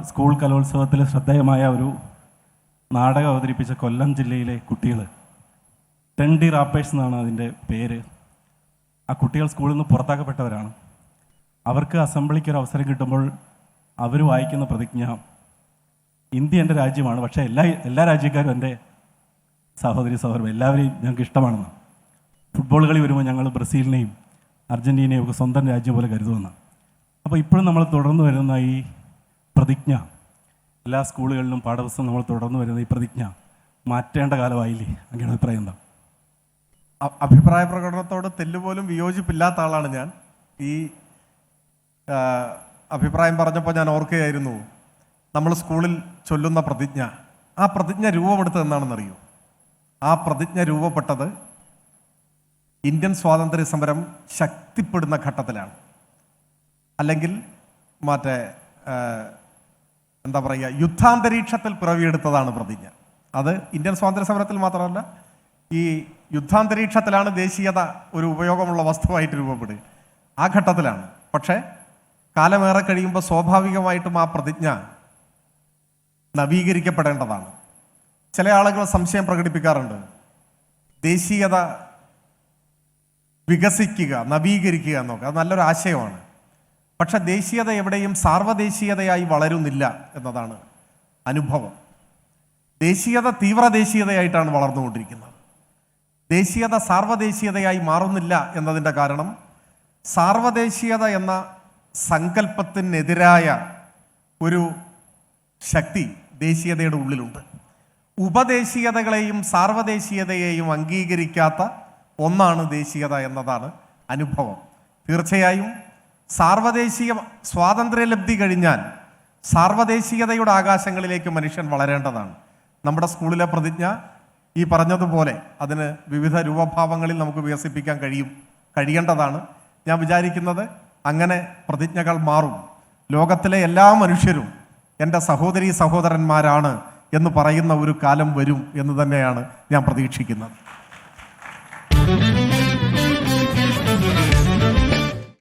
School കലോത്സവത്തിൽ ശ്രദ്ധേയമായ ഒരു നാടകം അവതരിപ്പിച്ച കൊല്ലം ജില്ലയിലെ കുട്ടികൾ, ടെൻഡി റാപ്പേഴ്സ് എന്നാണ് അതിൻ്റെ പേര്. ആ കുട്ടികൾ സ്കൂളിൽ നിന്ന് പുറത്താക്കപ്പെട്ടവരാണ്. അവർക്ക് അസംബ്ലിക്ക് ഒരു അവസരം കിട്ടുമ്പോൾ അവർ വായിക്കുന്ന പ്രതിജ്ഞ, ഇന്ത്യ എൻ്റെ രാജ്യമാണ്, പക്ഷേ എല്ലാ രാജ്യക്കാരും എൻ്റെ സഹോദരി സഹോദരൻ, എല്ലാവരെയും ഞങ്ങൾക്ക് ഇഷ്ടമാണെന്ന്. ഫുട്ബോൾ കളി വരുമ്പോൾ ഞങ്ങൾ ബ്രസീലിനെയും അർജൻറ്റീനയും ഒക്കെ സ്വന്തം രാജ്യം പോലെ കരുതുമെന്ന്. അപ്പോൾ ഇപ്പോഴും നമ്മൾ തുടർന്ന് വരുന്ന ഈ പ്രതിജ്ഞ, എല്ലാ സ്കൂളുകളിലും പാഠപുസ്തകം നമ്മൾ തുടർന്ന് വരുന്ന ഈ പ്രതിജ്ഞ മാറ്റേണ്ട കാലമായില്ലേ? അങ്ങനെ അഭിപ്രായം എന്താ? അഭിപ്രായ പ്രകടനത്തോട് തെല്ലുപോലും വിയോജിപ്പില്ലാത്ത ആളാണ് ഞാൻ. ഈ അഭിപ്രായം പറഞ്ഞപ്പോൾ ഞാൻ ഓർക്കുകയായിരുന്നു, നമ്മൾ സ്കൂളിൽ ചൊല്ലുന്ന പ്രതിജ്ഞ, ആ പ്രതിജ്ഞ രൂപമെടുത്തത് എന്നാണെന്നറിയോ? ആ പ്രതിജ്ഞ രൂപപ്പെട്ടത് ഇന്ത്യൻ സ്വാതന്ത്ര്യ സമരം ശക്തിപ്പെടുന്ന ഘട്ടത്തിലാണ്. അല്ലെങ്കിൽ എന്താ പറയുക, യുദ്ധാന്തരീക്ഷത്തിൽ പിറവിയെടുത്തതാണ് പ്രതിജ്ഞ. അത് ഇന്ത്യൻ സ്വാതന്ത്ര്യ സമരത്തിൽ മാത്രമല്ല, ഈ യുദ്ധാന്തരീക്ഷത്തിലാണ് ദേശീയത ഒരു ഉപയോഗമുള്ള വസ്തുവായിട്ട് രൂപപ്പെടുക. ആ ഘട്ടത്തിലാണ്. പക്ഷേ കാലമേറെ കഴിയുമ്പോൾ സ്വാഭാവികമായിട്ടും ആ പ്രതിജ്ഞ നവീകരിക്കപ്പെടേണ്ടതാണ്. ചില ആളുകൾ സംശയം പ്രകടിപ്പിക്കാറുണ്ട്, ദേശീയത വികസിക്കുക, നവീകരിക്കുക എന്നൊക്കെ. അത് നല്ലൊരു ആശയമാണ്. പക്ഷെ ദേശീയത എവിടെയും സാർവദേശീയതയായി വളരുന്നില്ല എന്നതാണ് അനുഭവം. ദേശീയത തീവ്രദേശീയതയായിട്ടാണ് വളർന്നുകൊണ്ടിരിക്കുന്നത്. ദേശീയത സാർവദേശീയതയായി മാറുന്നില്ല എന്നതിൻ്റെ കാരണം, സാർവദേശീയത എന്ന സങ്കല്പത്തിനെതിരായ ഒരു ശക്തി ദേശീയതയുടെ ഉള്ളിലുണ്ട്. ഉപദേശീയതകളെയും സാർവദേശീയതയെയും അംഗീകരിക്കാത്ത ഒന്നാണ് ദേശീയത എന്നതാണ് അനുഭവം. തീർച്ചയായും സാർവദേശീയ സ്വാതന്ത്ര്യലബ്ധി കഴിഞ്ഞാൽ സാർവദേശീയതയുടെ ആകാശങ്ങളിലേക്ക് മനുഷ്യൻ വളരേണ്ടതാണ്. നമ്മുടെ സ്കൂളിലെ പ്രതിജ്ഞ ഈ പറഞ്ഞതുപോലെ അതിന് വിവിധ രൂപഭാവങ്ങളിൽ നമുക്ക് വികസിപ്പിക്കാൻ കഴിയേണ്ടതാണ്. ഞാൻ വിചാരിക്കുന്നത് അങ്ങനെ പ്രതിജ്ഞകൾ മാറും. ലോകത്തിലെ എല്ലാ മനുഷ്യരും എൻ്റെ സഹോദരീ സഹോദരന്മാരാണ് എന്ന് പറയുന്ന ഒരു കാലം വരും എന്ന് തന്നെയാണ് ഞാൻ പ്രതീക്ഷിക്കുന്നത്.